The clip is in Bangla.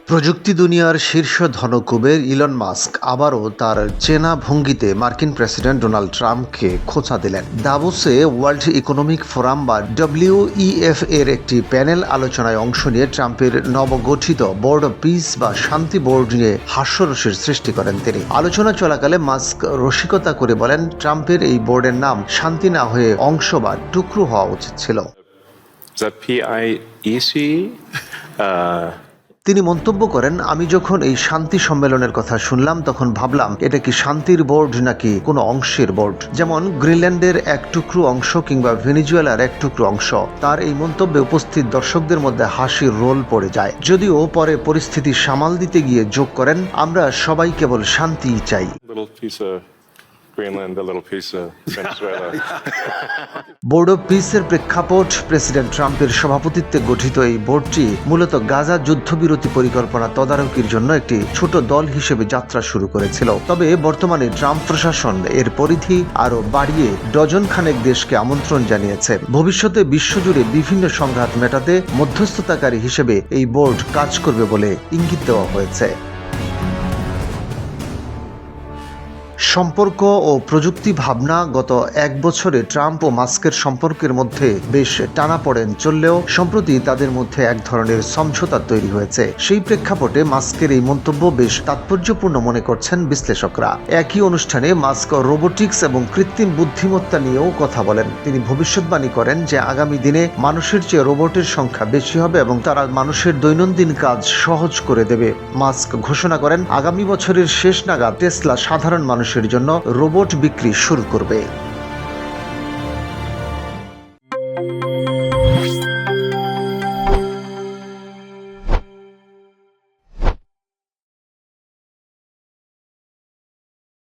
প্রযুক্তি দুনিয়ার শীর্ষ ধনকুবের ইলন মাস্ক আবারও তার চেনা ভঙ্গিতে মার্কিন প্রেসিডেন্ট ডোনাল্ড ট্রাম্পকে খোঁচা দিলেন। দাভোসে ওয়ার্ল্ড ইকোনমিক ফোরাম বা WEF এর একটি প্যানেল আলোচনায় অংশ নিয়ে ট্রাম্পের নবগঠিত বোর্ড অব পিস বা শান্তি বোর্ড নিয়ে হাস্যরসের সৃষ্টি করেন তিনি। আলোচনা চলাকালে মাস্ক রসিকতা করে বলেন, ট্রাম্পের এই বোর্ডের নাম শান্তি না হয়ে অংশ বা টুকরো হওয়া উচিত ছিল। তিনি মন্তব্য করেন, আমি যখন এই শান্তি সম্মেলনের কথা শুনলাম তখন ভাবলাম এটা কি শান্তির বোর্ড নাকি কোনো অংশের বোর্ড, যেমন গ্রিনল্যান্ডের এক টুকরো অংশ কিংবা ভেনিজুয়েলার এক টুকরো অংশ। তার এই মন্তব্যে উপস্থিত দর্শকদের মধ্যে হাসির রোল পড়ে যায়, যদিও পরে পরিস্থিতি সামাল দিতে গিয়ে যোগ করেন, আমরা সবাই কেবল শান্তিই চাই। Greenland, a little piece of Venezuela. Board of পিসের প্রেক্ষাপট, প্রেসিডেন্ট ট্রাম্পের সভাপতিত্বে গঠিত এই বোর্ডটি মূলত গাজা যুদ্ধবিরতি পরিকল্পনা তদারকির জন্য একটি ছোট দল হিসেবে যাত্রা শুরু করেছিল। তবে বর্তমানে ট্রাম্প প্রশাসন এর পরিধি আরও বাড়িয়ে ডজন খানেক দেশকে আমন্ত্রণ জানিয়েছে। ভবিষ্যতে বিশ্বজুড়ে বিভিন্ন সংঘাত মেটাতে মধ্যস্থতাকারী হিসেবে এই বোর্ড কাজ করবে বলে ইঙ্গিত দেওয়া হয়েছে। সম্পর্ক ও প্রযুক্তি ভাবনা গত এক বছরে ট্রাম্প ও মাস্কের সম্পর্কের মধ্যে বেশ টানাপোড়েন চললেও সম্প্রতি তাদের মধ্যে এক ধরনের সমঝোতা তৈরি হয়েছে। সেই প্রেক্ষাপটে মাস্কের এই মন্তব্য বেশ তাৎপর্যপূর্ণ মনে করছেন বিশ্লেষকরা। একই অনুষ্ঠানে মাস্ক রোবোটিক্স এবং কৃত্রিম বুদ্ধিমত্তা নিয়েও কথা বলেন। তিনি ভবিষ্যৎবাণী করেন যে আগামী দিনে মানুষের চেয়ে রোবটের সংখ্যা বেশি হবে এবং তারা মানুষের দৈনন্দিন কাজ সহজ করে দেবে। মাস্ক ঘোষণা করেন, আগামী বছরের শেষ নাগাদ টেসলা সাধারণ মানুষের জন্য রোবট বিক্রি শুরু করবে।